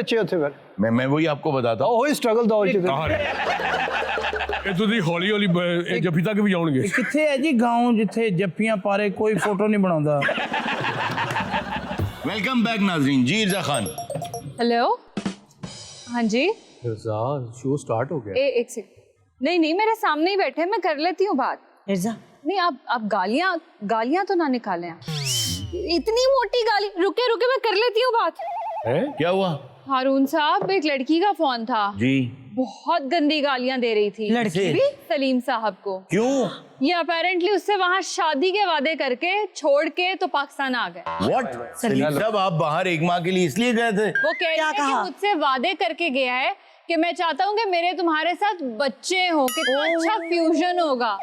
बच्चे उत्थे फिर? मैं वही आपको बताता हूँ। ਉਹੀ ਸਟਰਗਲ ਦੌਰ ਚ ਇਹ ਤੁਸੀਂ ਹੌਲੀ ਹੌਲੀ ਜੱਫੀ ਤੱਕ ਵੀ ਜਾਓਗੇ। ਕਿੱਥੇ ਹੈ ਜੀ गांव ਜਿੱਥੇ ਜੱਫੀਆਂ ਪਾਰੇ ਕੋਈ ਫੋਟੋ ਨਹੀਂ ਬਣਾਉਂਦਾ। वेलकम बैक नाजरीन। जी इर्जा खान। हेलो, हाँ जी। शो स्टार्ट हो गया। एक सेकंड। नहीं मेरे सामने ही बैठे, मैं कर लेती हूँ बात। मिर्जा नहीं आप गालियाँ तो ना निकालें आप। इतनी मोटी गाली। रुके मैं कर लेती हूँ बात। क्या हुआ? हारून साहब, एक लड़की का फोन था जी। बहुत गंदी गालियां दे रही थी। लड़की भी? सलीम साहब को। क्यों? ये अपेरेंटली उससे वहाँ शादी के वादे करके छोड़ के तो पाकिस्तान आ गए। What? सलीम साहब आप बाहर एक माह के लिए इसलिए गए थे? वो कह रहे कि मुझसे वादे करके गया है कि मैं चाहता हूँ कि मेरे तुम्हारे साथ बच्चे हो, कितना अच्छा फ्यूजन होगा।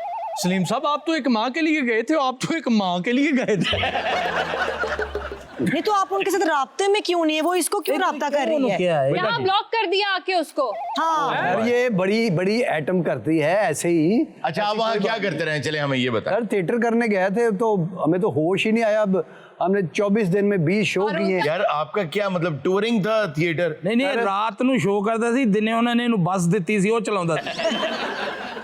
सलीम साहब आप तो एक माँ के लिए गए थे, आप तो एक माँ के लिए गए थे। नहीं तो आप उनके साथ राब्ते में क्यों नहीं है? वो इसको क्यों राब्ता कर रही है? यहाँ ब्लॉक कर दिया आके उसको। हाँ यार ये बड़ी एटम करती है ऐसे ही। अच्छा आप वहाँ क्या करते रहे? चले हमें ये बताएं। यार थिएटर करने गए थे तो हमें तो होश ही नहीं आया। अब हमने 24 दिन में 20 शो किए। यार आपका क्या मतलब टूरिंग था थिएटर? नहीं रात ਨੂੰ ਸ਼ੋਅ ਕਰਦਾ ਸੀ, ਦਿਨੇ ਉਹਨਾਂ ਨੇ ਇਹਨੂੰ ਬੱਸ ਦਿੱਤੀ ਸੀ, ਉਹ ਚਲਾਉਂਦਾ ਸੀ।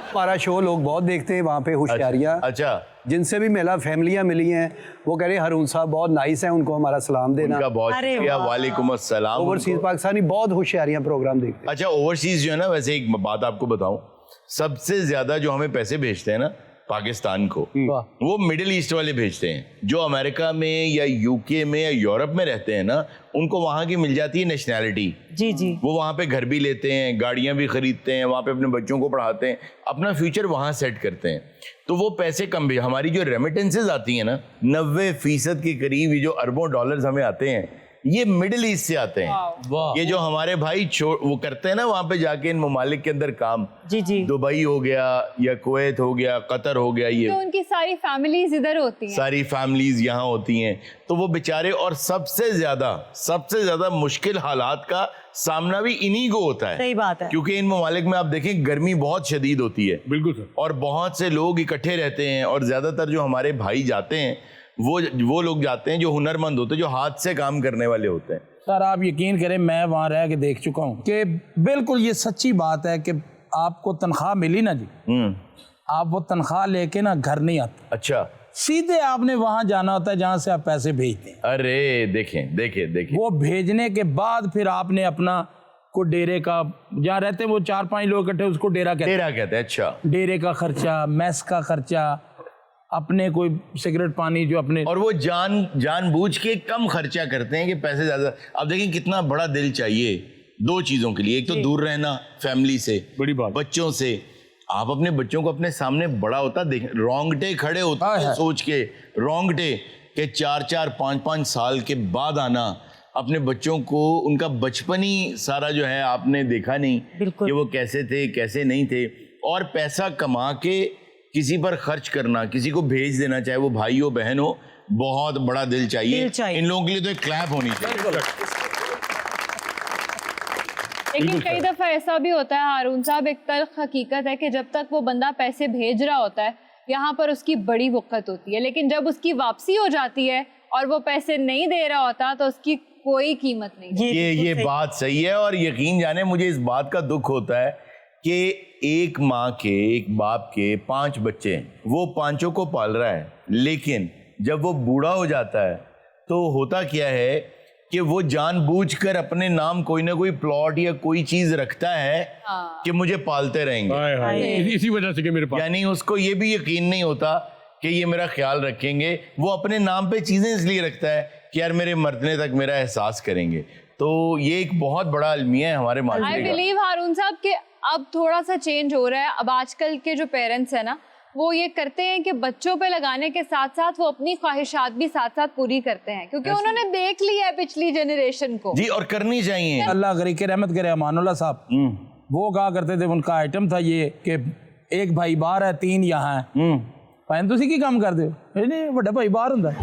हमारा शो लोग बहुत देखते हैं वहाँ पे होशियारियाँ। अच्छा। जिनसे भी मिला फैमिलियाँ मिली हैं, वो कह रहे हारून साहब बहुत नाइस हैं, उनको हमारा सलाम देना। उनका बहुत शुक्रिया, वालेकुम अस्सलाम। ओवरसीज पाकिस्तानी बहुत होशियारियाँ प्रोग्राम देखते हैं। अच्छा ओवरसीज जो है ना, वैसे एक बात आपको बताऊं, सबसे ज्यादा जो हमें पैसे भेजते हैं ना पाकिस्तान को, वो मिडिल ईस्ट वाले भेजते हैं। जो अमेरिका में या यूके में या यूरोप में रहते हैं ना, उनको वहाँ की मिल जाती है नेशनैलिटी। जी जी। वो वहाँ पे घर भी लेते हैं, गाड़ियाँ भी खरीदते हैं, वहाँ पे अपने बच्चों को पढ़ाते हैं, अपना फ्यूचर वहाँ सेट करते हैं। तो वो पैसे कम भी, हमारी जो रेमिटेंसेज आती हैं ना, 90% के करीब ये जो अरबों डॉलर्स हमें आते हैं, ये मिडिल ईस्ट से आते हैं। ये जो हमारे भाई वो करते हैं ना वहाँ पे जाके इन ममालिक के अंदर काम, जी जी। दुबई हो गया या कुवैत हो गया, कतर हो गया, ये तो उनकी सारी फैमिलीज इधर होती हैं। सारी फैमिलीज यहाँ होती हैं। तो वो बेचारे, और सबसे ज्यादा मुश्किल हालात का सामना भी इन्हीं को होता है। सही बात है। क्योंकि इन ममालिक में आप देखें गर्मी बहुत शदीद होती है। बिल्कुल सर। और बहुत से लोग इकट्ठे रहते हैं, और ज्यादातर जो हमारे भाई जाते हैं वो लोग जाते हैं जो हुनरमंद होते हैं, जो हाथ से काम करने वाले होते हैं। सर आप यकीन करें, मैं वहाँ रह के देख चुका हूँ कि बिल्कुल ये सच्ची बात है कि आपको तनख्वाह मिली ना जी, आप वो तनख्वाह लेके ना घर नहीं आते। अच्छा। सीधे आपने वहाँ जाना होता है जहाँ से आप पैसे भेजते हैं। अरे देखें वो भेजने के बाद फिर आपने अपना को डेरे का, जहाँ रहते हैं वो 4-5 लोग इकट्ठे, उसको डेरा कहते हैं। अच्छा। डेरे का खर्चा, मेस का खर्चा, अपने कोई सिगरेट पानी जो अपने, और वो जानबूझ के कम खर्चा करते हैं कि पैसे ज्यादा। अब देखिए कितना बड़ा दिल चाहिए दो चीजों के लिए। एक तो दूर रहना फैमिली से, बड़ी बात, बच्चों से। आप अपने बच्चों को अपने सामने बड़ा होता देख, रोंगटे खड़े होता है सोच के, रोंगटे के 4-4, 5-5 साल के बाद आना, अपने बच्चों को उनका बचपन ही सारा जो है आपने देखा नहीं कि वो कैसे थे कैसे नहीं थे। और पैसा कमा के किसी पर खर्च करना, किसी को भेज देना, चाहे वो भाई हो बहन हो, बहुत बड़ा दिल चाहिए। इन लोगों के लिए तो एक क्लैप होनी चाहिए। लेकिन कई दफा ऐसा भी होता है हारून साहब, एक तल्ख हकीकत है कि जब तक वो बंदा पैसे भेज रहा होता है यहाँ पर उसकी बड़ी वक़्त होती है, लेकिन जब उसकी वापसी हो जाती है और वो पैसे नहीं दे रहा होता तो उसकी कोई कीमत नहीं। ये बात सही है। और यकीन जाने मुझे इस बात का दुख होता है कि एक माँ के, एक बाप के 5 बच्चे हैं, वो 5 को पाल रहा है, लेकिन जब वो बूढ़ा हो जाता है तो होता क्या है कि वो जानबूझकर अपने नाम कोई ना कोई प्लॉट या कोई चीज रखता है कि मुझे पालते रहेंगे। इसी वजह से कि मेरे पास, यानी उसको ये भी यकीन नहीं होता कि ये मेरा ख्याल रखेंगे। वो अपने नाम पे चीजें इसलिए रखता है कि यार मेरे मरने तक मेरा एहसास करेंगे। तो ये एक बहुत बड़ा अलमिया है हमारे माशरे का। आई बिलीव हारून साहब कि अब थोड़ा सा चेंज हो रहा है। अब आजकल के जो पेरेंट्स हैं ना, वो ये करते हैं कि बच्चों पे लगाने के साथ साथ वो अपनी ख्वाहिशात भी साथ साथ पूरी करते हैं, क्योंकि उन्होंने देख लिया है पिछली जनरेशन को। जी, और करनी चाहिए। अल्लाह गरीक रहमत करे अमानुल्लाह साहब, वो कहा करते थे, उनका आइटम था ये कि एक भाई बाहर है, 3 यहाँ है। भाई तुसी की काम करते हो? नहीं, बड़ा भाई बाहर होता है।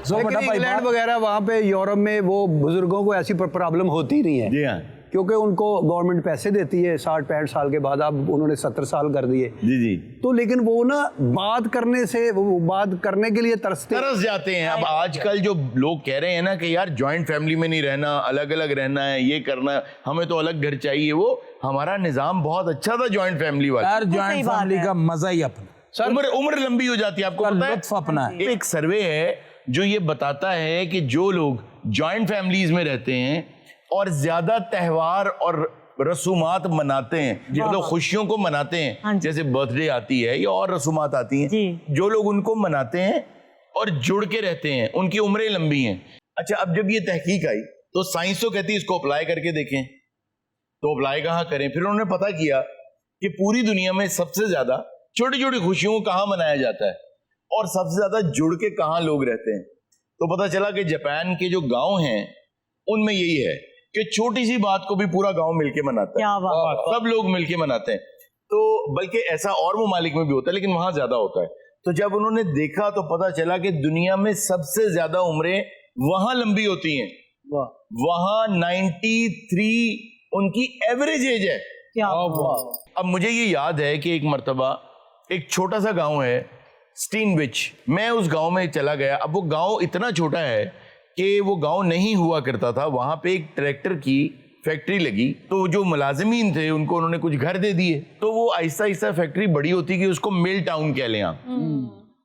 इंग्लैंड वगैरह वहाँ पे यूरोप में वो बुजुर्गों को ऐसी प्रॉब्लम होती नहीं है। जी हाँ। क्योंकि उनको गवर्नमेंट पैसे देती है 60-65 साल के बाद, अब उन्होंने 70 साल कर दिए जी जी, तो लेकिन वो ना बात करने से, वो बात करने के लिए तरस जाते हैं। अब आजकल जो लोग कह रहे हैं ना कि यार जॉइंट फैमिली में नहीं रहना, अलग अलग रहना है, ये करना है, हमें तो अलग घर चाहिए, वो हमारा निजाम बहुत अच्छा था जॉइंट फैमिली वाला। यार जॉइंट फैमिली का मजा ही अपना, उम्र लंबी हो जाती है, आपको पता है? लुत्फ अपना है। एक सर्वे है जो ये बताता है कि जो लोग जॉइंट फैमिलीज में रहते हैं और ज्यादा त्योहार और रसूमात मनाते हैं, मतलब खुशियों को मनाते हैं, जैसे बर्थडे आती है या और रसूमात आती हैं, जो लोग उनको मनाते हैं और जुड़ के रहते हैं, उनकी उम्रें लंबी हैं। अच्छा, अब जब ये तहकीक आई तो साइंस तो कहती है इसको अप्लाई करके देखें, तो अप्लाई कहाँ करें? फिर उन्होंने पता किया कि पूरी दुनिया में सबसे ज्यादा छोटी छोटी खुशियों को कहाँ मनाया जाता है और सबसे ज्यादा जुड़ के कहाँ लोग रहते हैं। तो पता चला कि जापान के जो गांव हैं उनमें यही है कि छोटी सी बात को भी पूरा गांव मिलके मनाता है, सब लोग मिलके मनाते हैं। तो बल्कि ऐसा और ममालिक में भी होता है, लेकिन वहां ज्यादा होता है। तो जब उन्होंने देखा तो पता चला कि दुनिया में सबसे ज्यादा उम्रें वहां लंबी होती हैं, वहां 93 उनकी एवरेज एज है। अब मुझे ये याद है कि एक मर्तबा एक छोटा सा गांव है स्टीनविच, मैं उस गांव में चला गया। अब वो गांव इतना छोटा है कि वो गांव नहीं हुआ करता था, वहां पे एक ट्रैक्टर की फैक्ट्री लगी, तो जो मुलाजिमीन थे उनको उन्होंने कुछ घर दे दिए, तो वो आहिस्ता आहिस्ता फैक्ट्री बड़ी होती कि उसको मिल टाउन कह लें आप।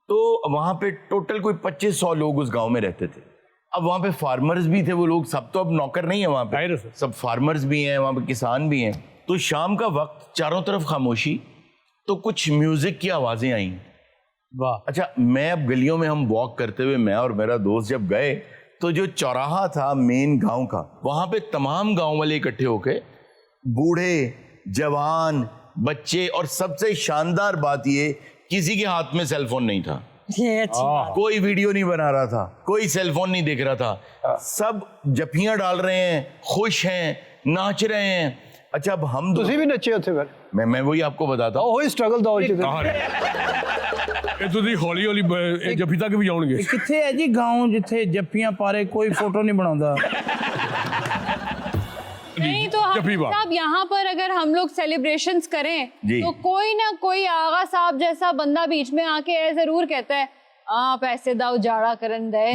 तो वहां पे टोटल कोई 2500 लोग उस गांव में रहते थे। अब वहां पे फार्मर्स भी थे, वो लोग सब तो अब नौकर नहीं है वहां पे, सब फार्मर्स भी हैं, वहां पे किसान भी हैं। तो शाम का वक्त चारों तरफ खामोशी, तो कुछ म्यूजिक की आवाजें आई। वाह। अच्छा, मैं अब गलियों में हम वॉक करते हुए, मैं और मेरा दोस्त जब गए, तो जो चौराहा था मेन गांव का, वहां पे तमाम गांव वाले इकट्ठे होके, बूढ़े, जवान, बच्चे, और सबसे शानदार बात ये, किसी के हाथ में सेल फोन नहीं था, ये अच्छी बात। कोई वीडियो नहीं बना रहा था, कोई सेल फोन नहीं देख रहा था, सब जफियां डाल रहे हैं, खुश हैं, नाच रहे हैं। अच्छा, अब हम ਤੁਸੀਂ ਵੀ ਨੱਚੇ ਉੱਥੇ ਫਿਰ? मैं वही आपको बताता हूँ। ਉਹੀ ਸਟਰਗਲ ਦਾ ਹੋਈ ਇਹ ਤੁਸੀਂ ਹੌਲੀ ਹੌਲੀ ਜੱਫੀ ਤੱਕ ਵੀ ਜਾਣਗੇ। ਕਿੱਥੇ ਹੈ ਜੀ गांव ਜਿੱਥੇ ਜੱਫੀਆਂ ਪਾਰੇ ਕੋਈ फोटो नहीं बनाता? नहीं तो साहब यहाँ पर अगर हम लोग सेलिब्रेशंस करें तो कोई ना कोई आगा साहब जैसा बंदा बीच में आके जरूर कहता है पैसे दाओ जाड़ा करन दे।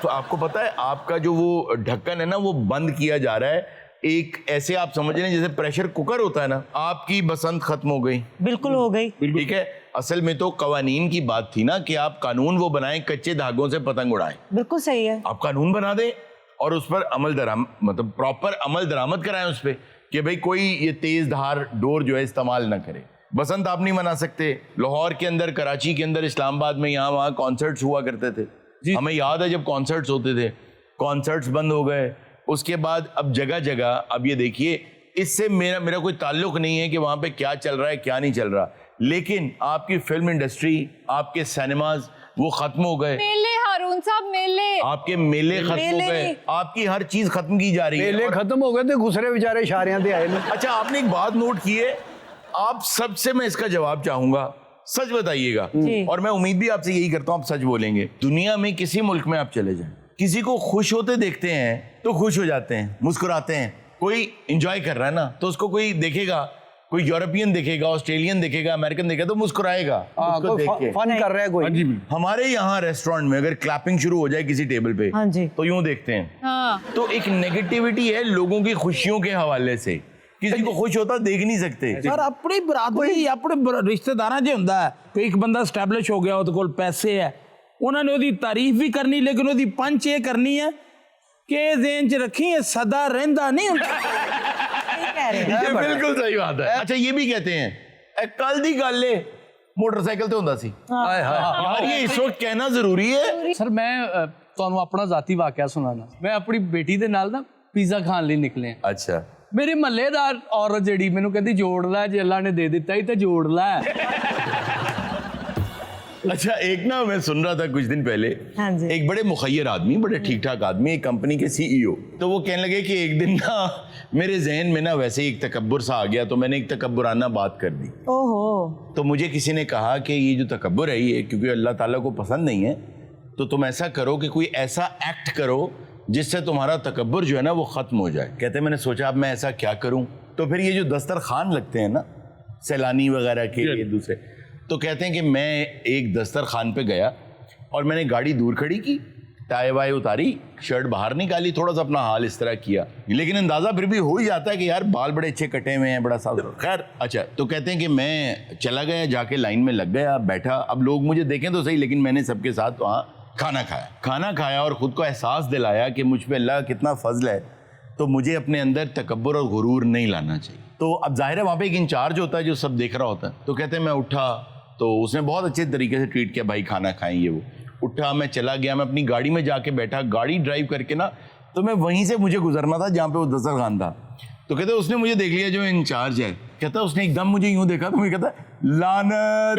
तो आपको पता है आपका जो वो ढक्कन है ना, वो बंद किया जा रहा है। एक ऐसे आप समझ लें जैसे प्रेशर कुकर होता है ना, आपकी बसंत खत्म हो गई, बिल्कुल हो गई। ठीक है। असल में तो कवानीन की बात थी ना कि आप कानून वो बनाएं, कच्चे धागों से पतंग उड़ाएं। बिल्कुल सही है। आप कानून बना दें और उस पर अमल दरामद, मतलब प्रॉपर अमल दरामद कराएं उस पर कि भाई कोई ये तेज धार डोर जो है इस्तेमाल ना करे। बसंत आप नहीं मना सकते। लाहौर के अंदर, कराची के अंदर, इस्लामाबाद में यहाँ वहाँ कॉन्सर्ट्स हुआ करते थे, हमें याद है जब कॉन्सर्ट्स होते थे, कॉन्सर्ट्स बंद हो गए। उसके बाद अब जगह जगह, अब ये देखिए, इससे मेरा कोई ताल्लुक नहीं है कि वहाँ पे क्या चल रहा है क्या नहीं चल रहा, लेकिन आपकी फिल्म इंडस्ट्री, आपके सिनेमाज वो खत्म हो गए। मेले हारून साहब, मेले, आपके मेले खत्म हो गए, आपकी हर चीज खत्म की जा रही है। मेले खत्म हो गए थे, दूसरे बेचारे इशारियां दे आए ना। अच्छा, आपने एक बात नोट की है, आप सबसे मैं इसका जवाब चाहूंगा, सच बताइएगा, और मैं उम्मीद भी आपसे यही करता हूं आप सच बोलेंगे। दुनिया में किसी मुल्क में आप चले जाएं, किसी को खुश होते देखते हैं तो खुश हो जाते हैं, मुस्कुराते हैं। कोई एंजॉय कर रहा है ना, तो उसको कोई देखेगा, कोई यूरोपियन देखेगा, ऑस्ट्रेलियन देखेगा, अमेरिकन देखेगा, तो मुस्कुराएगा उसको देख के। फन कर रहा है कोई। हमारे यहाँ रेस्टोरेंट में अगर क्लैपिंग शुरू हो जाए किसी टेबल पे, हाँ जी, तो यूं देखते हैं। हाँ। तो एक नेगेटिविटी है लोगों की खुशियों के हवाले से, किसी को खुश होता देख नहीं सकते। सर अपनी बरादरी, अपने रिश्तेदारां च हुंदा है कि एक बंदा एस्टैब्लिश हो गया, ਉਹਦੇ ਕੋਲ ਪੈਸੇ है, उन्होंने ਉਹਦੀ तारीफ भी करनी, लेकिन ਉਹਦੀ पंच ये करनी है कि ज़हन च रखी है सदा रहंदा नहीं हुंदा। ये बिल्कुल सही बात है। अच्छा, ये भी कहते हैं कल दी गल है मोटरसाइकिल ते हुंदा सी। यार ये इस वक्त कहना जरूरी है। सर मैं ਤੁਹਾਨੂੰ ਆਪਣਾ ਜ਼ਾਤੀ ਵਾਕਿਆ ਸੁਣਾਣਾ। ਮੈਂ ਆਪਣੀ ਬੇਟੀ ਦੇ ਨਾਲ ਨਾ ਪੀਜ਼ਾ ਖਾਣ ਲਈ ਨਿਕਲੇ। अच्छा, ਮੇਰੇ ਮਹੱਲੇਦਾਰ ਔਰਤ ਜਿਹੜੀ ਮੈਨੂੰ ਕਹਿੰਦੀ ਜੋੜ ਲੈ, ਜੇ ਅੱਲਾ ने दे ਦਿੱਤਾ ਹੀ ਤੇ ਜੋੜ ਲੈ। अच्छा, एक ना मैं सुन रहा था कुछ दिन पहले, हाँ जी, एक बड़े मुखय्यर आदमी, बड़े ठीक ठाक आदमी, एक कंपनी के सीईओ, तो वो कहने लगे कि एक दिन ना मेरे जहन में ना वैसे ही एक तकब्बुर सा आ गया, तो मैंने एक तकब्बुराना बात कर दी। ओहो। तो मुझे किसी ने कहा कि ये जो तकब्बुर है ये क्योंकि अल्लाह ताला को पसंद नहीं है, तो तुम ऐसा करो कि कोई ऐसा एक्ट करो जिससे तुम्हारा तकब्बुर जो है ना वो ख़त्म हो जाए। कहते मैंने सोचा अब मैं ऐसा क्या करूं, तो फिर ये जो दस्तरखान लगते हैं ना सैलानी वगैरह के ये दूसरे, तो कहते हैं कि मैं एक दस्तरखान पे गया और मैंने गाड़ी दूर खड़ी की, टाई वाई उतारी, शर्ट बाहर निकाली, थोड़ा सा अपना हाल इस तरह किया, लेकिन अंदाज़ा फिर भी हो ही जाता है कि यार बाल बड़े अच्छे कटे हुए हैं, बड़ा साफ। खैर अच्छा, तो कहते हैं कि मैं चला गया, जाके लाइन में लग गया, बैठा, अब लोग मुझे देखें तो सही, लेकिन मैंने सबके साथ वहाँ खाना खाया और ख़ुद को एहसास दिलाया कि मुझ पे अल्लाह कितना फजल है, तो मुझे अपने अंदर तकब्बुर और गुरूर नहीं लाना चाहिए। तो अब जाहिर है वहाँ पे एक इंचार्ज होता है जो सब देख रहा होता है, तो कहते हैं मैं उठा, तो उसने बहुत अच्छे तरीके से ट्रीट किया, भाई खाना खाएं ये वो। उठा, मैं चला गया, मैं अपनी गाड़ी में जाके बैठा, गाड़ी ड्राइव करके ना, तो मैं वहीं से मुझे गुजरना था जहाँ पे वो दस्तरखान था। तो कहते उसने मुझे देख लिया जो इंचार्ज है, कहता उसने एकदम मुझे यूँ देखा तो मुझे कहता लानत